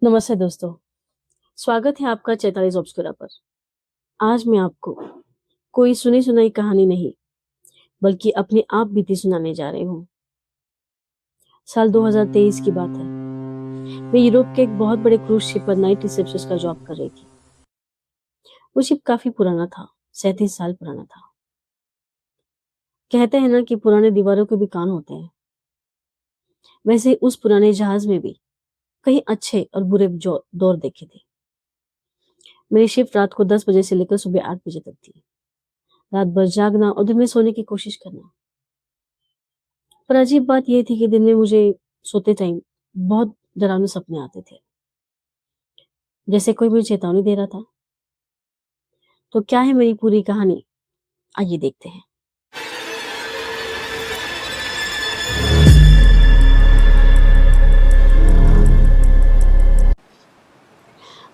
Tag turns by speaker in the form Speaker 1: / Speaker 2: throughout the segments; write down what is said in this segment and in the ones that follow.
Speaker 1: नमस्ते दोस्तों, स्वागत है आपका चैतालीस ऑब्सक्यूरा पर। आज मैं आपको कोई सुनी-सुनाई कहानी नहीं, बल्कि अपनी आप बीती सुनाने जा रही हूँ। साल 2023 की बात है। मैं यूरोप के एक बहुत बड़े क्रूज़ शिप पर नाइट रिसेप्शनिस्ट का जॉब कर रही थी। वो शिप काफ़ी पुराना था, 37 साल पुराना था। कहते हैं ना कि पुराने दीवारों के भी कान होते हैं। वैसे ही उस पुराने जहाज़ में भी कई अच्छे और बुरे जो दौर देखे थे। मेरी शिफ्ट रात को 10 बजे से लेकर सुबह 8 बजे तक थी। रात भर जागना और दिन में सोने की कोशिश करना। पर अजीब बात ये थी कि दिन में मुझे सोते टाइम बहुत डरावने सपने आते थे, जैसे कोई मुझे चेतावनी दे रहा था। तो क्या है मेरी पूरी कहानी? आइए देखते हैं।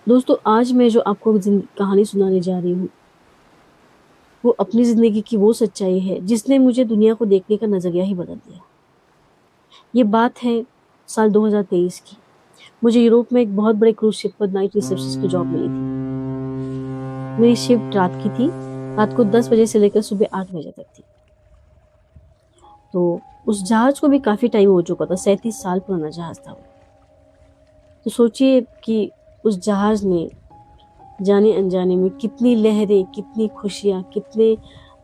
Speaker 1: दोस्तों, आज मैं जो आपको कहानी सुनाने जा रही हूँ, वो अपनी ज़िंदगी की वो सच्चाई है जिसने मुझे दुनिया को देखने का नज़रिया ही बदल दिया। ये बात है साल 2023 की। मुझे यूरोप में एक बहुत बड़े क्रूज़ शिप पर नाइट रिसेप्शनिस्ट की जॉब मिली थी। मेरी शिफ्ट रात की थी, रात को 10 बजे से लेकर सुबह 8 बजे तक थी। तो उस जहाज़ को भी काफ़ी टाइम हो चुका था, 37 साल पुराना जहाज़ था वो। तो सोचिए कि उस जहाज़ ने जाने-अनजाने में कितनी लहरें, कितनी खुशियाँ, कितने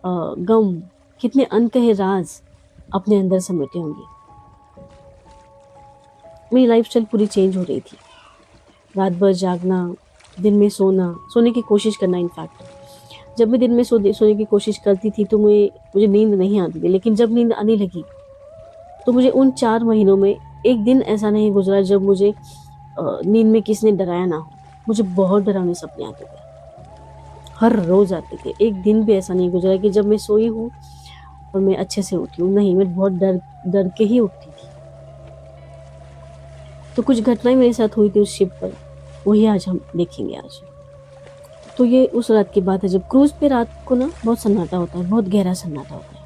Speaker 1: गम, कितने अनकहे राज़ अपने अंदर समेटे होंगे। मेरी लाइफ़स्टाइल पूरी चेंज हो रही थी। रात भर जागना, दिन में सोना, सोने की कोशिश करना इनफैक्ट। जब मैं दिन में सोने की कोशिश करती थी तो मुझे नींद नहीं आती थी, लेकिन जब नींद आने लगी, तो मुझे उन 4 महीनों में एक दिन ऐसा नहीं गुज़रा जब मुझे नींद में किसी ने डराया ना हो। मुझे बहुत डरावने सपने आते थे। हर रोज़ आते थे। एक दिन भी ऐसा नहीं गुज़रा कि जब मैं सोई हूँ और मैं अच्छे से उठी हूँ। नहीं, मैं बहुत डर डर के ही उठती थी। तो कुछ घटनाएँ मेरे साथ हुई थी उस शिप पर, वही आज हम देखेंगे आज। तो ये उस रात की बात है जब क्रूज़ पे रात को ना बहुत सन्नाटा होता है, बहुत गहरा सन्नाटा होता है।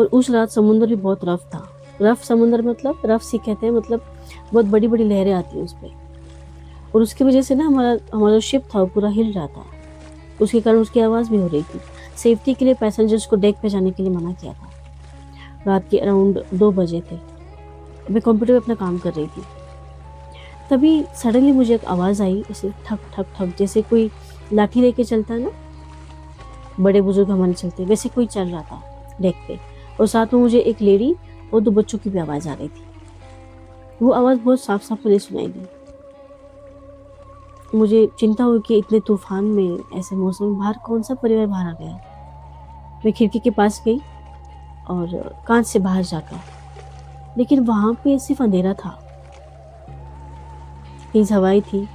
Speaker 1: और उस रात समुद्र भी बहुत रफ़ था। रफ़ समुद्र मतलब रफ़ सी कहते हैं, मतलब बहुत बड़ी-बड़ी लहरें आती हैं उसपे। और उसकी वज़ह से ना हमारा हमारा जो शिप था वो पूरा हिल रहा था। उसके कारण उसकी आवाज़ भी हो रही थी। सेफ्टी के लिए पैसेंजर्स को डेक पे जाने के लिए मना किया था। रात के अराउंड 2 बजे थे। मैं कंप्यूटर पे अपना काम कर रही थी। तभी सडनली मुझे एक आवाज़ आई, ऐसे ठक, ठक, ठक, जैसे कोई लाठी लेके चलता है ना, बड़े-बुजुर्ग हमारे चलते हैं, वैसे कोई चल रहा था डेक पे। और साथ में मुझे एक लेडी और 2 बच्चों की भी आवाज़ आ रही थी। वो आवाज़ बहुत साफ-साफ मुझे सुनाई दी। मुझे चिंता हुई कि इतने तूफ़ान में, ऐसे मौसम में बाहर कौन-सा परिवार बाहर आ गया। मैं खिड़की के पास गई और काँच से बाहर झाँका, लेकिन वहाँ पे सिर्फ़ अंधेरा था। तेज़ हवाएँ थी।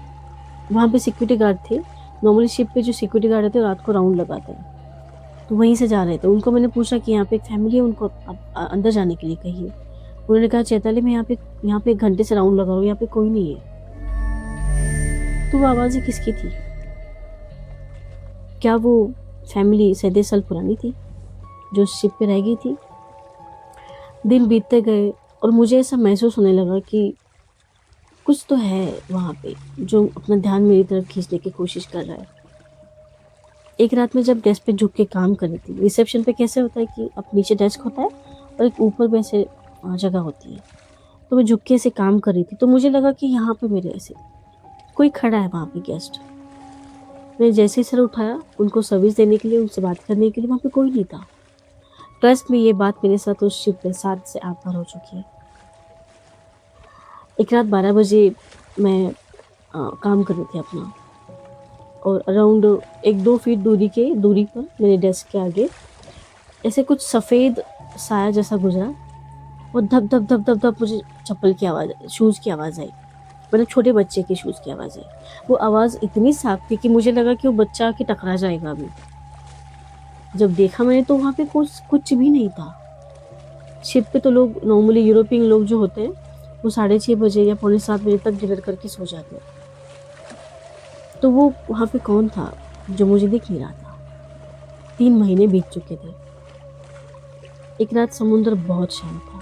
Speaker 1: वहाँ पे सिक्योरिटी गार्ड थे। नॉर्मली शिप पे जो सिक्योरिटी गार्ड रहते हैं रात को राउंड लगाते हैं, तो वहीं से जा रहे थे। उनको मैंने पूछा कि यहाँ पे एक फैमिली है, उनको अंदर जाने के लिए कहिए। उन्होंने कहा, चैताली मैं यहाँ पे 1 घंटे से राउंड लगा रहा हूँ, यहाँ पे कोई नहीं है। तो वो आवाज़ें किसकी थी? क्या वो फैमिली 37 साल पुरानी थी, जो शिप पे रह गई थी? दिन बीतते गए और मुझे ऐसा महसूस होने लगा कि कुछ तो है वहाँ पे, जो अपना ध्यान मेरी तरफ खींचने की कोशिश कर रहा है। एक रात में जब डेस्क पे झुक के काम कर रही थी, रिसेप्शन पे कैसे होता है कि अब नीचे डेस्क होता है और एक ऊपर में ऐसे जगह होती है। तो मैं झुक के ऐसे काम कर रही थी, तो मुझे लगा कि यहाँ पे मेरे ऐसे कोई खड़ा है वहाँ पे गेस्ट। मैंने जैसे ही सर उठाया उनको सर्विस देने के लिए, उनसे बात करने के लिए, वहाँ पे कोई नहीं था। ट्रस्ट में ये बात मेरे साथ उस शिप में 7 से 8 बार हो चुकी है। एक रात 12 बजे मैं काम कर रही थी अपना, और अराउंड 1-2 फीट दूरी पर मेरे डेस्क के आगे ऐसे कुछ सफ़ेद साया जैसा गुज़रा और धप, धप, धप, धप, धप मुझे चप्पल की आवाज़, शूज़ की आवाज़ आई। मतलब छोटे बच्चे के शूज़ की आवाज़ आई। वो आवाज़ इतनी साफ थी कि मुझे लगा कि वो बच्चा आके टकरा जाएगा अभी। जब देखा मैंने तो वहाँ पे कुछ कुछ भी नहीं था। शिप पे तो लोग नॉर्मली, यूरोपियन लोग जो होते हैं, वो 6:30 बजे या पौने 7 बजे तक डिनर करके सो जाते हैं। तो वो वहाँ पे कौन था जो मुझे दिख नहीं रहा था? 3 महीने बीत चुके थे। एक रात समुद्र बहुत शांत था,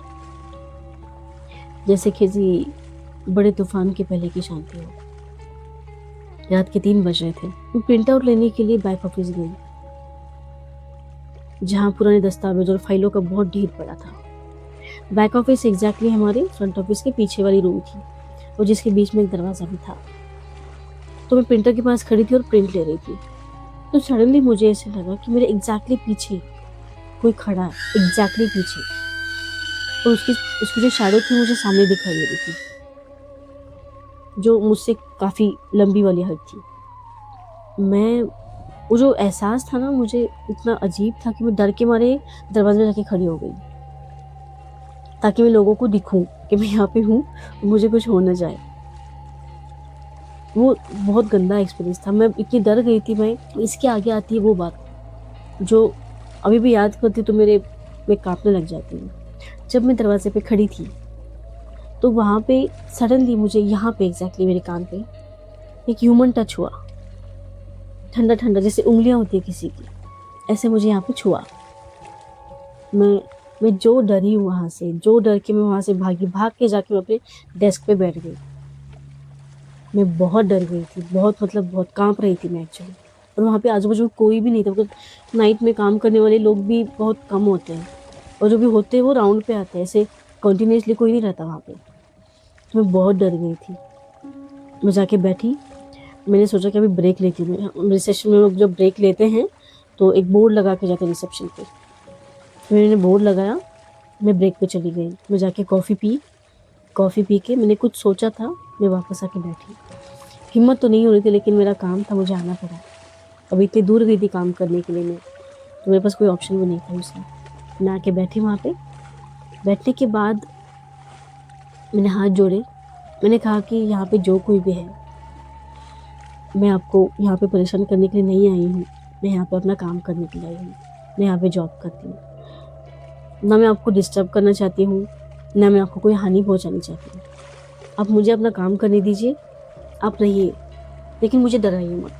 Speaker 1: जैसे किसी बड़े तूफान के पहले की शांति हो। रात के 3 बज रहे थे। मैं प्रिंट आउट लेने के लिए बैक ऑफिस गई, जहाँ पुराने दस्तावेज और फाइलों का बहुत ढेर पड़ा था। बैक ऑफिस एग्जैक्टली हमारे फ्रंट ऑफिस के पीछे वाली रूम थी, और जिसके बीच में एक दरवाजा भी था। तो मैं प्रिंटर के पास खड़ी थी और प्रिंट ले रही थी। तो सडनली मुझे ऐसे लगा कि मेरे एग्जैक्टली पीछे कोई खड़ा है, एग्जैक्टली पीछे। और उसकी जो शैडो थी मुझे सामने दिखाई दे रही थी, जो मुझसे काफ़ी लंबी वाली हाइट थी। मैं वो जो एहसास था ना, मुझे इतना अजीब था कि मैं डर के मारे दरवाजे में जाके खड़ी हो गई, ताकि मैं लोगों को दिखूं कि मैं यहाँ पे हूँ, मुझे कुछ हो ना जाए। वो बहुत गंदा एक्सपीरियंस था। मैं इतनी डर गई थी। मैं इसके आगे आती है वो बात जो अभी भी याद करती तो मैं कांपने लग जाती हूँ। जब मैं दरवाजे पे खड़ी थी, तो वहाँ पे सडनली मुझे यहाँ पे एग्जैक्टली मेरे कान पे एक ह्यूमन टच हुआ, ठंडा ठंडा, जैसे उंगलियां होती है किसी की, ऐसे मुझे यहाँ पे छुआ। मैं जो डरी हूँ वहाँ से, जो डर के मैं वहाँ से भाग के जाके मैं अपने डेस्क पे बैठ गई। मैं बहुत डर गई थी, बहुत, मतलब बहुत कांप रही थी मैं एक्चुअली। और वहाँ पे आजू बाजू में कोई भी नहीं था, क्योंकि नाइट में काम करने वाले लोग भी बहुत कम होते हैं, और जो भी होते हैं वो राउंड पे आते हैं, ऐसे कंटिन्यूसली कोई नहीं रहता वहाँ पे। तो मैं बहुत डर गई थी। मैं जाके बैठी। मैंने सोचा कि अभी ब्रेक लेती हूँ। रिसेप्शन में लोग जब ब्रेक लेते हैं तो एक बोर्ड लगा के जाते हैं रिसेप्शन पे। मैंने बोर्ड लगाया, मैं ब्रेक पे चली गई। मैं जाके कॉफ़ी पी के मैंने कुछ सोचा था, मैं वापस आके बैठी। हिम्मत तो नहीं हो रही थी, लेकिन मेरा काम था, मुझे आना पड़ा। अभी इतनी दूर गई थी काम करने के लिए मैं, तो मेरे पास कोई ऑप्शन भी नहीं था उसका। मैं आके बैठी वहाँ पे। बैठने के बाद मैंने हाथ जोड़े। मैंने कहा कि यहाँ पे जो कोई भी है, मैं आपको यहाँ पे परेशान करने के लिए नहीं आई हूँ। मैं यहाँ पे अपना काम करने के लिए आई हूँ। मैं यहाँ पे जॉब करती हूँ। ना मैं आपको डिस्टर्ब करना चाहती हूँ, ना मैं आपको कोई हानि पहुँचानी चाहती हूँ। आप मुझे अपना काम करने दीजिए, आप रहिए, लेकिन मुझे डराइए मत।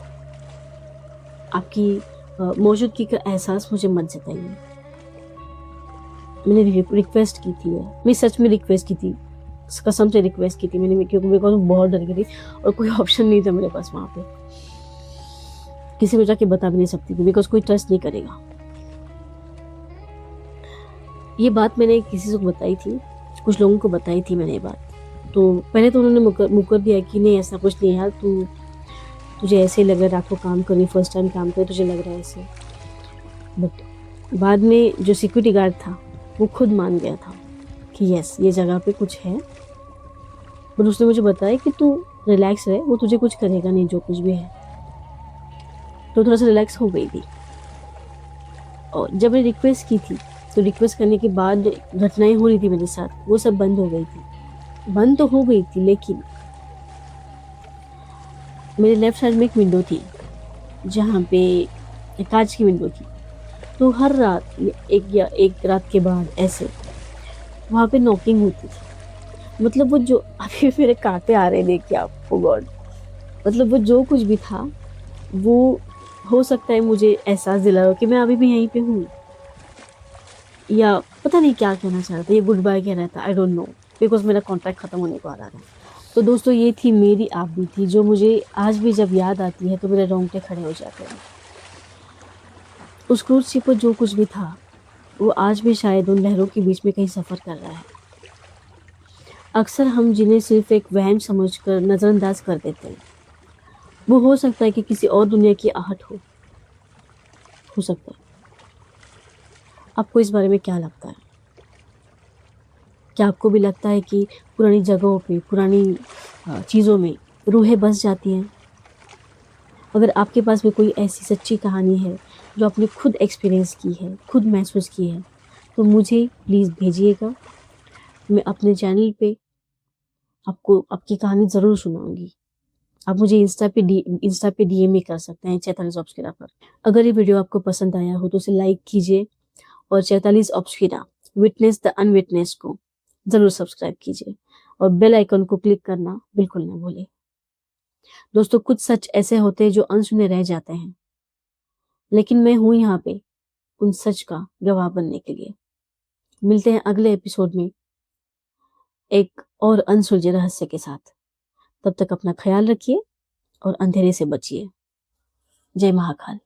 Speaker 1: आपकी मौजूदगी का एहसास मुझे मत जताइए। मैंने रिक्वेस्ट की थी, मैं सच में रिक्वेस्ट की थी, कसम से रिक्वेस्ट की थी मैंने, क्योंकि मेरे को बहुत डर गई थी और कोई ऑप्शन नहीं था मेरे पास वहाँ पे। किसी को जाके बता भी नहीं सकती थी, बिकॉज कोई ट्रस्ट नहीं करेगा। ये बात मैंने किसी को बताई थी, कुछ लोगों को बताई थी मैंने ये बात। तो पहले तो उन्होंने मुकर दिया कि नहीं, ऐसा कुछ नहीं है यार, तुझे ऐसे ही लग रहा है, रात को काम करनी, फर्स्ट टाइम काम करे, तुझे लग रहा है ऐसे। बट बाद में जो सिक्योरिटी गार्ड था वो खुद मान गया था कि यस, ये जगह पे कुछ है। बट उसने मुझे बताया कि तू रिलैक्स रहे, वो तुझे कुछ करेगा नहीं, जो कुछ भी है। तो थोड़ा सा रिलैक्स हो गई थी। और जब मैंने रिक्वेस्ट की थी, तो रिक्वेस्ट करने के बाद घटनाएं हो रही थी मेरे साथ, वो सब बंद हो गई थी। बंद तो हो गई थी, लेकिन मेरे लेफ्ट साइड में एक विंडो थी, जहाँ पे एक कांच की विंडो थी। तो हर रात एक रात के बाद ऐसे वहाँ पे नॉकिंग होती थी। मतलब वो जो अभी मेरे कांटे आ रहे हैं, देखिए आप, ओ गॉड। मतलब वो जो कुछ भी था, वो हो सकता है मुझे एहसास दिला रहा हो कि मैं अभी भी यहीं पे हूँ, या पता नहीं क्या कहना चाह रहा था, ये गुड बाय कह रहा था, आई डोंट नो, बिकॉज मेरा कॉन्ट्रैक्ट ख़त्म होने को आ रहा था। तो दोस्तों, ये थी मेरी आप बीती, जो मुझे आज भी जब याद आती है तो मेरे रोंगटे खड़े हो जाते हैं। उस क्रूज शिप पर जो कुछ भी था, वो आज भी शायद उन लहरों के बीच में कहीं सफ़र कर रहा है। अक्सर हम जिन्हें सिर्फ एक वहम समझकर नज़रअंदाज कर देते हैं, वो हो सकता है कि किसी और दुनिया की आहट हो सकता है। आपको इस बारे में क्या लगता है? क्या आपको भी लगता है कि पुरानी जगहों पे, पुरानी चीज़ों में रूहें बस जाती हैं? अगर आपके पास भी कोई ऐसी सच्ची कहानी है जो आपने खुद एक्सपीरियंस की है, खुद महसूस की है, तो मुझे प्लीज़ भेजिएगा। मैं अपने चैनल पे आपको आपकी कहानी ज़रूर सुनाऊँगी। आप मुझे इंस्टा पे डीएम भी कर सकते हैं 46 ऑब्सक्यूरा पर। अगर ये वीडियो आपको पसंद आया हो तो उसे लाइक कीजिए, और 46 ऑब्सक्यूरा विटनेस द अनविटनेस को ज़रूर सब्सक्राइब कीजिए, और बेल आइकन को क्लिक करना बिल्कुल ना भूलें। दोस्तों, कुछ सच ऐसे होते हैं जो अनसुने रह जाते हैं, लेकिन मैं हूँ यहाँ पे उन सच का गवाह बनने के लिए। मिलते हैं अगले एपिसोड में एक और अनसुलझे रहस्य के साथ। तब तक अपना ख्याल रखिए और अंधेरे से बचिए। जय महाकाल।